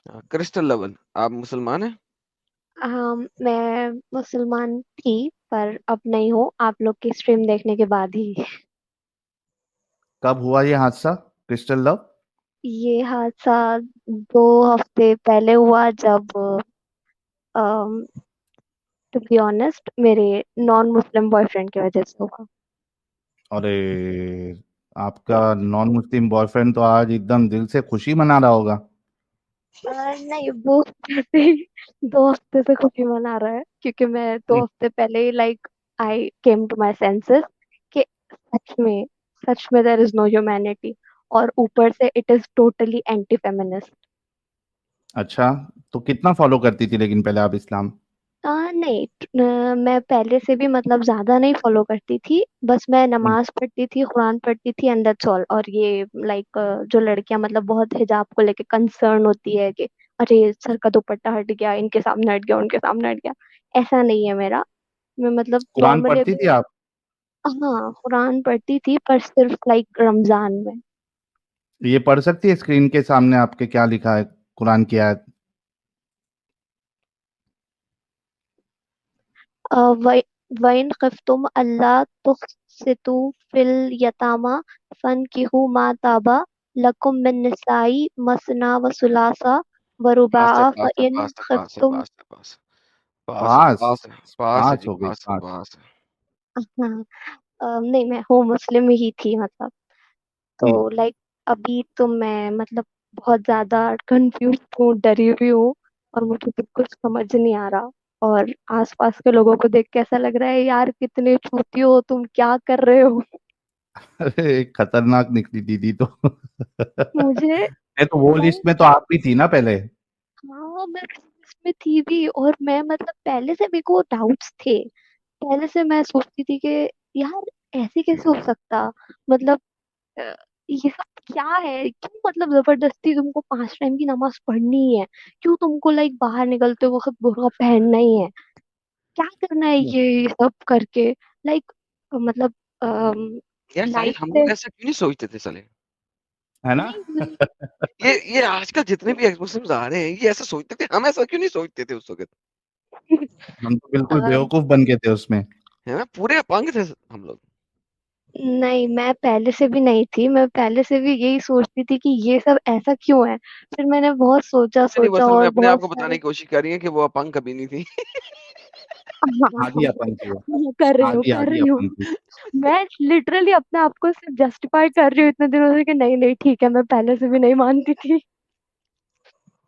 Crystal level, आप मुसलमान हैं? मैं मुसलमान थी, पर अब नहीं हूँ, आप लोग की स्ट्रीम देखने के बाद ही। कब हुआ ये हादसा, क्रिस्टल लव? ये हादसा 2 हफ्ते पहले हुआ, जब टू बी ऑनेस्ट मेरे नॉन मुस्लिम बॉयफ्रेंड की वजह से हुआ। अरे, आपका नॉन मुस्लिम बॉयफ्रेंड तो आज एकदम दिल से खुशी मना रहा होगा। नहीं, वो वैसे ही 2 हफ्ते से खुशी मना रहा है, क्योंकि मैं दो हम्म, हफ्ते पहले ही like I came to my senses कि सच में देयर इज नो ह्यूमैनिटी, और ऊपर से it is totally anti feminist. अच्छा, तो कितना फॉलो करती थी लेकिन पहले आप इस्लाम? नहीं, मैं पहले से भी मतलब ज्यादा नहीं फॉलो करती थी, बस मैं हम्म, नमाज पढ़ती थी, कुरान पढ़ती थी, एंड दैट्स ऑल। और ये लाइक जो लड़कियां मतलब बहुत हिजाब को लेके कंसर्न होती है कि अरे सर का दुपट्टा हट गया, इनके सामने हट गया, उनके सामने हट गया, ऐसा नहीं है मेरा। मैं मतलब कुरान नॉर्मली पढ़ती अगर, थी आप? हाँ कुरान पढ़ती थी, पर सिर्फ लाइक रमजान में। ये पढ़ सकती है स्क्रीन के सामने आपके क्या लिखा है, कुरान की आयत? वइन खफ्तुम अल्लाह तुक़सितु फिल यतामा फनकिहु मा ताबा लकुम मिन निसाई मसना व सुलासा व पास है, रुबाआ पास है, फ़इन पास है, पास है, खफ्तुम। पास है, पास है, पास है, पास। पास है, पास है पास जी, हो गई, पास है, पास। पास है। हाँ, नहीं, मैं हूँ मुस्लिम ही थी मतलब। हम्म। तो लाइक अभी तो मैं मतलब बहुत ज्यादा कंफ्यूज हूँ, डरी हुई हूँ, और मुझे बिल्कुल समझ नहीं आ रहा। और आसपास के लोगों को देख के ऐसा लग रहा है, यार कितने छूती हो तुम, क्या कर रहे हो। अरे, खतरनाक निकली दीदी तो। मुझे मैं तो वो मैं लिस्ट में तो आप भी थी ना पहले। हाँ, मैं इसमें थी भी, और मैं मतलब पहले से मेरे को डाउट्स थे। पहले से मैं सोचती थी कि यार ऐसे कैसे हो सकता, मतलब अ, ये सब क्या है, क्यों मतलब जबरदस्ती तुमको 5 टाइम की नमाज पढ़नी ही है, क्यों तुमको लाइक बाहर निकलते वक्त बुर्का पहनना ही है, क्या करना है ये सब करके, लाइक मतलब यार साहिल, लाइफ हम से। लोग ऐसा क्यों नहीं सोचते थे साले? है ना? नहीं, ये आजकल जितने भी एक्स मुस्लिम्स आ रहे हैं, ये ऐसा सोचते थे, हम ऐसा क्यों नहीं सोचते थे उस वक्त? हम तो बिल्कुल अ, बेवकूफ बन गए थे उसमें। है ना, पूरे अपंग थे हम लोग। नहीं, मैं पहले से भी नहीं थी, मैं पहले से भी यही सोचती थी कि ये सब ऐसा क्यों है। फिर मैंने बहुत सोचा नहीं नहीं, वो सोचा असल में और अपने आप बहुत को बताने सारे। की कोशिश कर रही है कि वो अपंग कभी नहीं थी। हाँ, आधी अपन थी वो। हाँ, कर रही हूँ, आधी कर आधी रही हूँ। अपन थी। मैं लिटरली अपने आप को सिर्फ जस्टिफाई कर रही हूँ इतने दिनों से कि नहीं नहीं ठीक है, मैं पहले से भी नहीं मानती थी,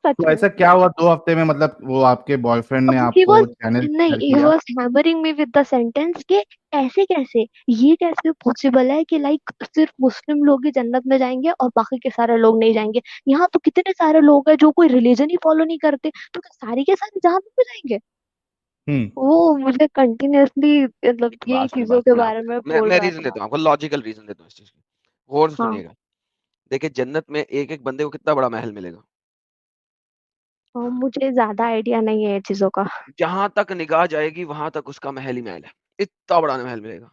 सच तो में। ऐसा क्या हुआ 2 हफ्ते में, मतलब वो आपके बॉयफ्रेंड ने अब ही आपको वॉज चैनल नहीं, शेयर ही किया? Was hammering me with the sentence कि ऐसे कैसे, ये कैसे पॉसिबल है कि लाइक सिर्फ मुस्लिम लोग ही जन्नत में जाएंगे और बाकी के सारे लोग नहीं जाएंगे। यहाँ तो कितने सारे लोग हैं जो कोई रिलीजन ही फॉलो नहीं करते, तो क्या सारे के सारे जहन्नम में जाएंगे। हम्म। वो मुझे कंटिन्यूअसली मतलब यही बस चीजों बस के मैं बारे आपको में बोल मैं रहा रीजन था। देता हूँ आपको, लॉजिकल रीजन देता हूँ इस चीज की। गौर से हाँ, सुनिएगा। देखिए, जन्नत में एक एक बंदे को कितना बड़ा महल मिलेगा। और मुझे ज्यादा आइडिया नहीं है ये चीजों का। जहां तक निगाह जाएगी वहां तक उसका महल ही महल है। इतना बड़ा महल मिलेगा।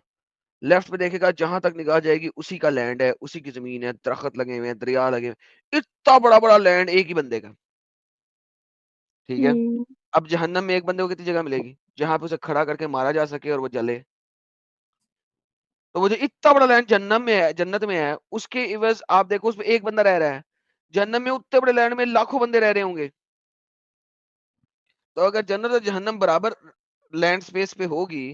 लेफ्ट में देखेगा, जहां तक निगाह जाएगी उसी का लैंड है, उसी की जमीन है, दरख्त लगे हुए हैं, दरिया लगे हुए हैं। इतना बड़ा बड़ा लैंड एक ही बंदे का। ठीक है। हम्म। अब जहन्नम में एक बंदे को कितनी जगह मिलेगी जहां पे उसे खड़ा करके मारा जा सके और वो जले? तो वो जो इतना बड़ा लैंड जन्नत में है, उसके इवज आप देखो उसमें एक बंदा रह रहा है। जन्नत में उतने बड़े लैंड में लाखों बंदे रह रहे होंगे। तो अगर जन्नत और जहन्नम बराबर लैंड स्पेस पे होगी,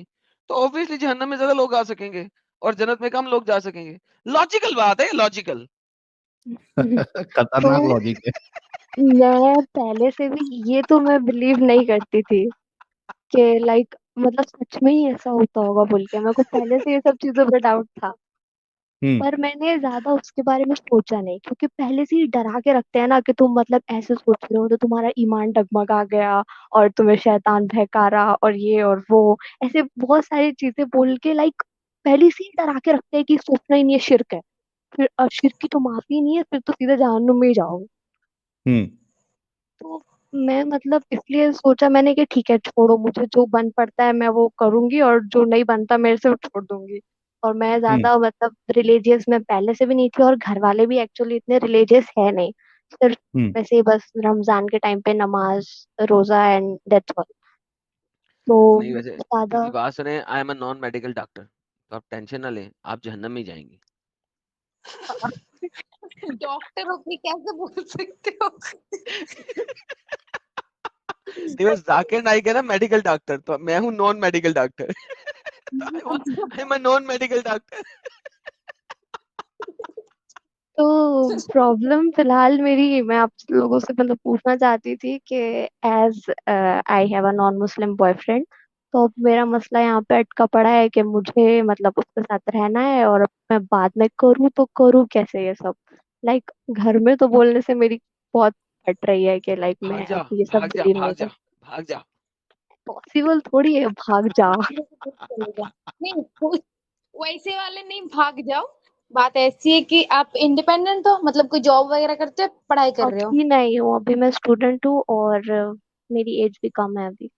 तो ऑब्वियसली जहन्नम में ज्यादा लोग आ सकेंगे और जन्नत में कम लोग जा सकेंगे। लॉजिकल बात है, लॉजिकल। खतरनाक तो लॉजिक है। मैं पहले से भी ये तो मैं बिलीव नहीं करती थी कि लाइक मतलब सच में ही ऐसा होता होगा बोल के, मेरे को पहले से ये सब चीजों पे डाउट था। हम्म। पर मैंने ज्यादा उसके बारे में सोचा नहीं, क्योंकि पहले से ही डरा के रखते हैं ना कि तुम मतलब ऐसे सोच रहे हो तो तुम्हारा ईमान डगमगा गया, और तुम्हें शैतान बहका रहा, और ये और वो, ऐसे बहुत सारी चीजें बोल के लाइक पहले से ही डरा के रखते हैं कि सोचना ही नहीं है, शिर्क है। फिर शिर्क की तो माफी नहीं है, फिर तो सीधे जहन्नुम में ही जाओगे। हम्म। तो मैं मतलब इसलिए सोचा मैंने कि ठीक है छोड़ो, मुझे जो बन पड़ता है मैं वो करूंगी, और जो नहीं बनता मेरे से वो छोड़ दूंगी। और मैं हम्म। ज्यादा मतलब रिलीजियस में पहले से भी नहीं थी, और घर वाले भी एक्चुअली इतने रिलीजियस है नहीं। सिर्फ हम्म। वैसे ही बस रमजान के टाइम पे नमाज, रोजा एंड दैट्स ऑल। तो नहीं वैसे ज्यादा मेरी बात सुने, I am a non medical doctor, तो आप टेंशन ना लें, आप जहन्नम में ही जाएंगी। डॉक्टर होके कैसे बोल सकते हो? नहीं बस जाकिर नाइक है ना मेडिकल डॉक्टर, तो मैं हूँ non medical doctor. I am a non medical doctor. तो प्रॉब्लम फिलहाल मेरी, मैं आप लोगों से मतलब पूछना चाहती थी कि as I have a non Muslim boyfriend, तो अब मेरा मसला यहाँ पे अटका पड़ा है कि मुझे मतलब उसके साथ रहना है, और अब मैं बाद में करूँ तो करूँ कैसे ये सब। लाइक घर में तो बोलने से मेरी बहुत फट रही है कि लाइक भाग मैं जा, अब ये सब भाग जा, डील नहीं भाग कर। जा, भाग जा। पॉसिबल थोड़ी है भाग जा। चलेगा नहीं, वैसे वाले नहीं भाग जाओ। बात ऐसी है कि आप इंडिपेंडेंट हो, मतलब कोई जॉब वगैरह करते हो, पढ़ाई कर रहे हो? अभी नहीं हूँ, अभी मैं स्टूडेंट हूँ, और मेरी एज भी कम है अभी।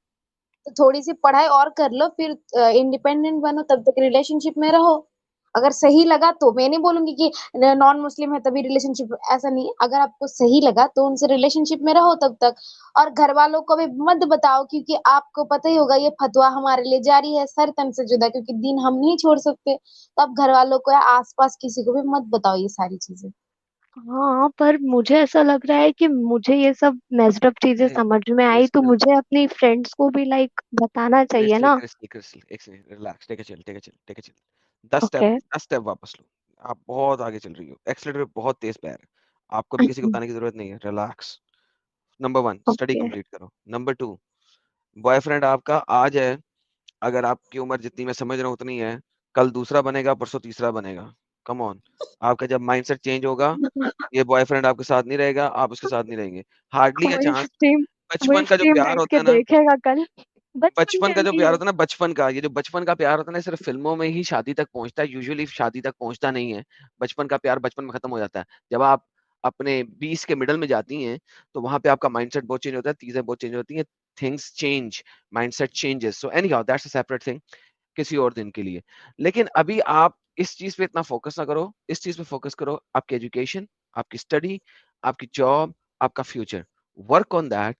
तो थोड़ी सी पढ़ाई और कर लो, फिर इंडिपेंडेंट बनो, तब तक रिलेशनशिप में रहो। अगर सही लगा तो, मैं नहीं बोलूंगी कि नॉन मुस्लिम है तभी रिलेशनशिप, ऐसा नहीं है। अगर आपको सही लगा तो उनसे रिलेशनशिप में रहो तब तक। और घर वालों को भी मत बताओ, क्योंकि आपको पता ही होगा ये फतवा हमारे लिए जारी है सर तन से जुदा, क्योंकि दिन हम नहीं छोड़ सकते। तो आप घर वालों को या आसपास किसी को भी मत बताओ ये सारी चीजें। हाँ, पर मुझे ऐसा लग रहा है कि मुझे ये सब मेस्ड अप चीजें अरे समझ में आई तो क्रिस्टल, मुझे अपनी फ्रेंड्स को भी लाइक बताना चाहिए क्रिस्टल, ना। क्रिस्टल, क्रिस्टल, एक second, relax, take a chill, take a chill, take a chill. 10 step, okay. 10 step वापस लो। आप बहुत आगे चल रही हो, एक्सीलरेटर पे बहुत तेज पैर है। आपको भी किसी को बताने की जरूरत नहीं है, relax. Number 1 study okay. Complete करो। नंबर 2, बॉयफ्रेंड आपका आज है, अगर आपकी उम्र जितनी मैं समझ रहा हूँ उतनी है, कल दूसरा बनेगा, परसों तीसरा बनेगा। Come on. आपका जब माइंडसेट चेंज होगा, ये बॉयफ्रेंड आपके साथ नहीं रहेगा, आप उसके साथ नहीं रहेंगे। हार्डली का वही चांस। स्ट्रीम वही बचपन का जो स्ट्रीम प्यार बैठ होता के है ना, देखेगा कल। बचपन बचपन का जो कहती प्यार है। होता है ना, बचपन का, ये जो बचपन का प्यार होता है ना, सिर्फ फिल्मों में ही शादी तक पहुंचता है, यूजुअली शादी तक पहुंचता नहीं है। बचपन का प्यार बचपन में खत्म हो जाता है। जब आप अपने 20 के मिडल में जाती हैं, तो वहां पे आपका माइंडसेट बहुत चेंज होता है, चीजें बहुत चेंज होती हैं। Things change, mindset changes. So any how that's a separate thing, किसी और दिन के लिए। लेकिन अभी आप इस चीज पे इतना फोकस ना करो, इस चीज पे फोकस करो, आपकी एजुकेशन, आपकी स्टडी, आपकी जॉब, आपका future. Work on that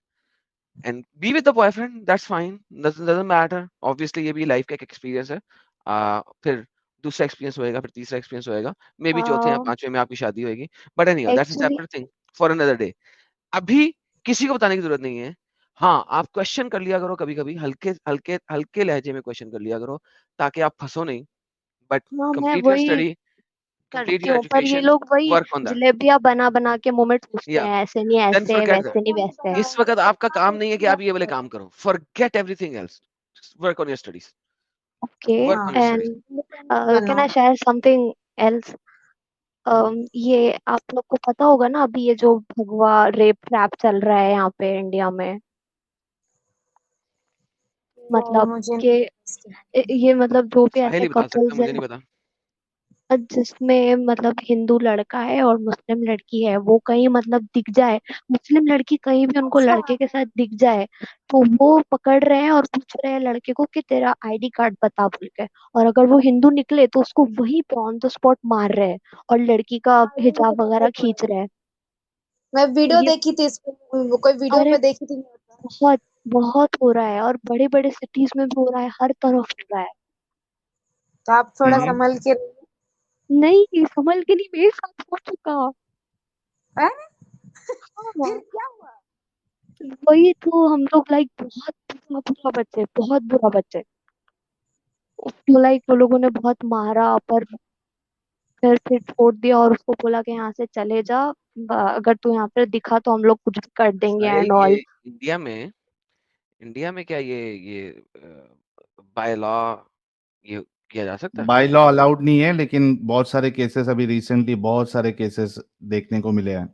and be with the boyfriend, that's fine, doesn't matter. Obviously ये भी लाइफ का एक एक्सपीरियंस है। फिर दूसरा एक्सपीरियंस होएगा, फिर तीसरा एक्सपीरियंस होएगा, मे बी चौथे या पांचवें में आपकी शादी होएगी। But anyhow that's a actually separate thing for another day. अभी किसी को बताने की जरूरत नहीं है। हाँ, आप क्वेश्चन कर लिया करो कभी कभी, हल्के हल्के हल्के लहजे में क्वेश्चन कर लिया करो, ताकि आप फंसो नहीं। बट हाँ, मैं कंप्लीट योर वही स्टडी, कंप्लीट करती योर हूँ, पर ये एजुकेशन, लोग वही वर्क ऑन दैट। जलेबियां बना बना के मुंह में ठूसते या हैं, ऐसे नहीं देन ऐसे, फॉरगेट दैट। वैसे नहीं वैसे। इस वक्त आपका काम नहीं है कि आप ये वाले काम करो, forget everything else, work on your studies, okay. Work on your studies. And can बनो। I share something else? ये आप लोग को पता होगा ना, अभी ये जो भगवा रेप ट्रैप चल रहा है यहाँ पे इंडिया में, वो मतलब मुझे कि नहीं। ये मतलब जो भी साहिल ऐसे ही बता सकता है, कपल्स मुझे हैं नहीं पता। जिसमें मतलब हिंदू लड़का है और मुस्लिम लड़की है, वो कहीं मतलब दिख जाए, मुस्लिम लड़की कहीं भी उनको लड़के के साथ दिख जाए, तो वो पकड़ रहे हैं और पूछ रहे हैं लड़के को कि तेरा आईडी कार्ड बता बोल के। और अगर वो हिंदू निकले तो उसको वहीं पे ऑन द स्पॉट मार रहे हैं, और लड़की का हाँ, ये मुझे हिजाब पता ही वगैरह पड़ा। खींच रहे हैं। मैं वीडियो ये देखी थी इस पे, वो कोई वीडियो अरे पे देखी थी। बहुत बहुत हो रहा है, और बड़े बड़े सिटीज में भी हो रहा है, हर तरफ हो रहा है। तो आप थोड़ा हम्म। संभल के नहीं, संभल के नहीं, मेरे साथ हो चुका। हैं? फिर हाँ, क्या हुआ? वही तो हम लोग लाइक बहुत बुरा बुरा बच्चे, बहुत बुरा बच्चे। उसको लाइक वो लोगों ने बहुत मारा, पर फिर छोड़ दिया और उसको बोला कि यहाँ से चले जा, अगर तू यहाँ पे दिखा तो हम लोग कुछ भी कर देंगे साहिल, एंड ये ऑल। इंडिया में क्या ये बाय लॉ ये किया जा सकता है? बाय लॉ अलाउड नहीं है, लेकिन बहुत सारे केसेस अभी रिसेंटली बहुत सारे केसेस देखने को मिले हैं।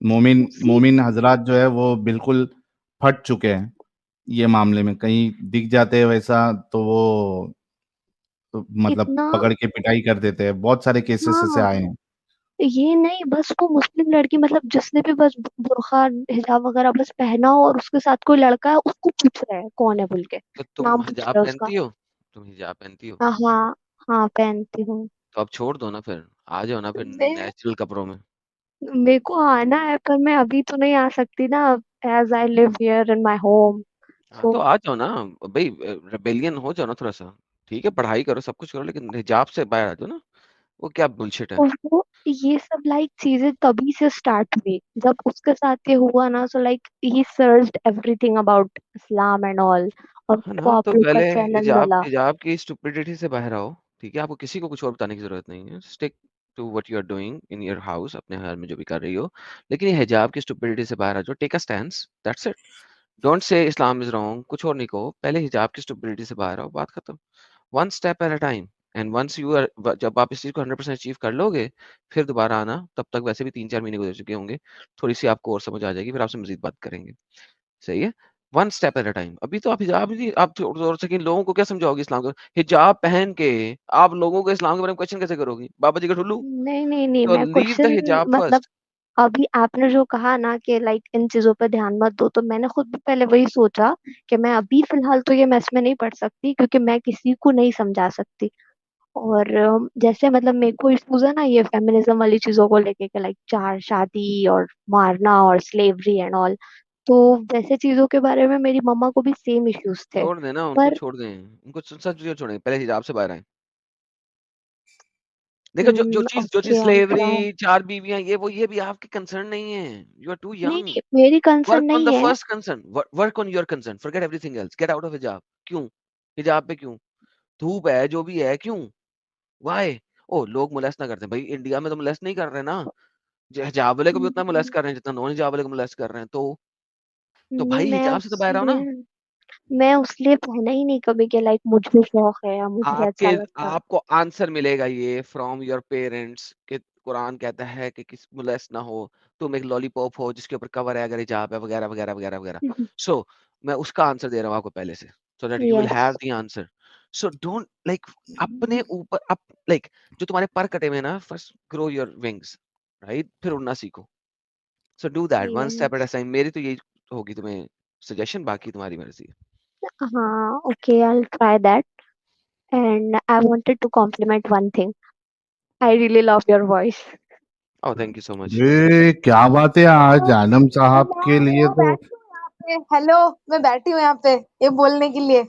मोमिन सी मोमिन हजरात जो है वो बिल्कुल फट चुके हैं ये मामले में। कहीं दिख जाते हैं वैसा तो वो तो मतलब इतना। पकड़ के पिटाई कर देते हैं। बहुत सारे केसेस ऐसे हाँ, आए हैं। ये नहीं, बस वो मुस्लिम लड़की मतलब जिसने भी बस बुर्खा हिजाब वगैरह बस पहना हो और उसके साथ कोई लड़का है, उसको पूछ रहे हैं कौन है बोल के, तो तुम नाम पूछ हिजाब रहे हैं उसका। पहनती हो? तुम हिजाब पहनती हो? हाँ हाँ हाँ, पहनती हूँ। तो अब छोड़ दो ना, फिर आ जाओ ना फिर मैं नेचुरल कपड़ों में। मेरे को आना है पर मैं अभी तो नहीं आ सकती ना, as I live here in my home. हाँ सो तो आ जाओ ना भाई, रेबेलियन हो जाओ ना थोड़ा सा। ठीक है, पढ़ाई करो, सब कुछ करो, लेकिन हिजाब से बाहर आ जाओ ना। वो क्या बुलशिट है। और वो ये सब लाइक चीजें तभी से स्टार्ट हुई जब उसके साथ ये हुआ ना, so like he searched everything about Islam and all, और हाँ उसको ना, आप तो लोग का पहले चैनल हिजाब मिला। हिजाब की स्टुपिडिटी से बाहर आओ। ठीक है, आपको किसी को कुछ और बताने की जरूरत नहीं है। Stick to what you are doing in your house, अपने घर में जो भी कर रही हो। लेकिन ये हिजाब की स्टुपिडिटी से बाहर आ जाओ, take a stand, that's it. Don't say Islam is wrong, कुछ और नहीं कहो, पहले हिजाब की स्टुपिडिटी से बाहर आओ, बात खत्म। One step at a time. And once you are, जब आप इस चीज को 100% अचीव कर लोगे, फिर दोबारा आना। तब तक वैसे भी 3-4 महीने गुजर चुके होंगे, थोड़ी सी आपको और समझ आ जाएगी, फिर आपसे मजीद बात करेंगे। सही है। One step at a time. अभी तो आप हिजाब ही, आप थोड़ा सा लोगों को क्या समझाओगे इस्लाम को? हिजाब पहन के आप लोगों को इस्लाम के बारे में क्वेश्चन कैसे करोगी, बाबा जी का ठुल्लू? नहीं नहीं नहीं, तो मैं लीव द क्वेश्चन हिजाब मतलब फर्स्ट। अभी आपने जो कहा ना कि लाइक इन चीजों पर ध्यान मत दो, तो मैंने खुद भी पहले वही सोचा कि मैं अभी फिलहाल तो ये मैस में नहीं पढ़ सकती क्योंकि मैं किसी को नहीं समझा सकती। और जैसे मतलब मेरे को इश्यूज है ना ये फेमिनिज्म वाली चीजों को लेके कि लाइक चार शादी और मारना और स्लेवरी एंड ऑल, तो वैसे चीजों के बारे में मेरी मम्मा को भी सेम इश्यूज थे। छोड़ देना उनको, पर छोड़ दें उनको, सच छोड़ें, पहले हिजाब से बाहर आए। देखो, जो चीज ओके आई ट्राई। स्लेवरी, 4 बीवियां, ये भी आपकी कंसर्न नहीं है। यू आर टू नहीं यंग। नहीं, मेरी कंसर्न वर्क ऑन नहीं द है। First concern, work on your concern, forget everything else, get out of हिजाब। क्यों? हिजाब पे क्यों? धूप है, जो भी है, क्यों? व्हाई? ओ, लोग मोलेस्ट ना करते हैं भाई, इंडिया में तो मोलेस्ट नहीं कर रहे ना। हिजाब वाले को भी उतना मोलेस्ट कर रहे हैं जितना नॉन हिजाब वाले को मोलेस्ट कर रहे हैं। तो नहीं, भाई हिजाब से तो बाहर आओ ना। मैं उसलिए पहना ही नहीं कभी कि लाइक मुझे शौक है या मुझे आपके अच्छा लगता। आपको आंसर मिलेगा ये फ्रॉम योर पेरेंट्स कि कुरान कहता है कि किस मोलेस्ट ना हो। तुम एक लॉलीपॉप हो जिसके ऊपर कवर है, अगर हिजाब है, वगैरह वगैरह वगैरह वगैरह। सो मैं उसका आंसर दे रहा हूँ आपको पहले से, so that you will have yes. The answer. So don't like अपने ऊपर अप लाइक जो तुम्हारे पर कटे हुए हैं ना, first grow your wings, right? फिर उड़ना सीखो। So do that one step at a yes. Time. मेरी तो यही होगी तुम्हें सजेशन, बाकी तुम्हारी मर्जी है। हाँ, okay, I will try that. And I wanted to compliment one thing, I really love your voice. Oh, thank you so much. ये क्या बात है, आज आलम साहब के लिए मैं तो। बैठी हूँ यहाँ पे, हेलो, मैं बैठी हूँ यहाँ पे ये बोलने के लिए।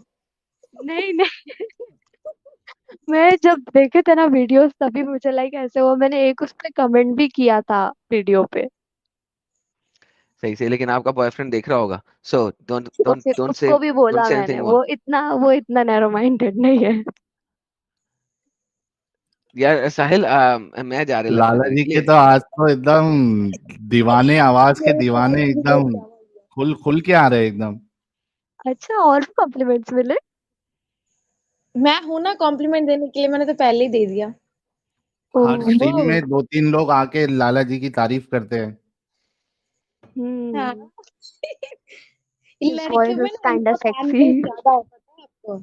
नहीं नहीं, मैं जब देखे थे ना वीडियोस तभी मुझे लाइक ऐसे हुआ, मैंने एक उस पे कमेंट भी किया था वीडियो पे। सही से, लेकिन आपका बॉयफ्रेंड देख रहा होगा, सो डोंट तो डोंट फिर डोंट से उसको भी बोला मैंने, एनीथिंग मोर। वो इतना नैरो माइंडेड नहीं है। यार साहिल, मैं जा रहा लेफ्ट लाला लेने जी के के लिए। तो आज तो एकदम दीवाने, आवाज के मेरे को दीवाने भी एकदम क्या बोल दिया। खुल खुल के आ रहे हैं एकदम। अच्छा, और भी कॉम्प्लीमेंट्स मिले? मैं हूं ना कॉम्प्लीमेंट देने के लिए, मैंने तो पहले ही दे दिया। हर स्ट्रीम ओह। में 2-3 लोग आके लाला जी की तारीफ करते हैं। हाँ। हम्म। हिज लड़कियों वॉइस में इज ना काइंड उनका ऑफ फैन सेक्सी। बेस ज्यादा है, पता है आपको?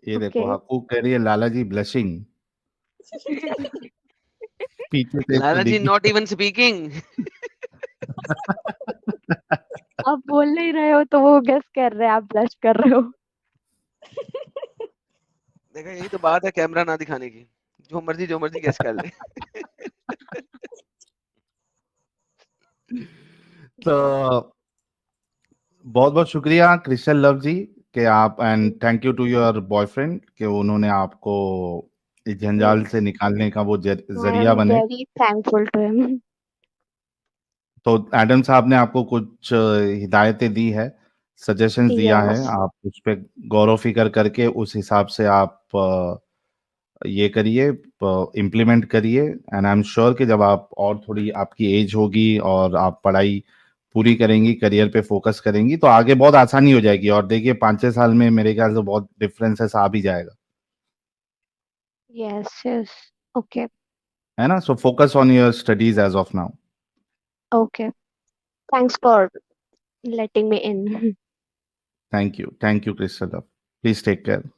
ये ओके। देखो, हकूक कह रही है लाला जी ब्लशिंग, पीछे से तो लाला जी दिखी। Not even speaking. आप बोल नहीं रहे हो तो वो गेस कर रहे हैं आप ब्लश कर रहे हो। देखो, यही तो बात है कैमरा ना दिखाने की। जो मर्जी गेस कर ले। तो बहुत बहुत शुक्रिया क्रिस्टल लव जी कि आप, and thank you to your boyfriend कि उन्होंने आपको इस जंजाल से यस, निकालने का वो आई जरिया एम बने। Very thankful to him. तो एडम साहब ने आपको कुछ हिदायतें दी है, सजेशंस दिया है, यस। आप उस पे गौर व फिक्र करके उस हिसाब से आप ये करिए, इम्प्लीमेंट करिए। एंड आई एम श्योर कि जब आप और थोड़ी आपकी एज होगी और आप पढ़ाई पूरी करेंगी, करियर पे फोकस करेंगी, तो आगे बहुत आसानी हो जाएगी। और देखिए 5-6 साल में मेरे ख्याल से बहुत डिफरेंसेस आ भी जाएगा, यस यस। ओके। है ना? So focus on your studies as of now. Okay, thanks for letting me in. Thank you Crystal, please take care.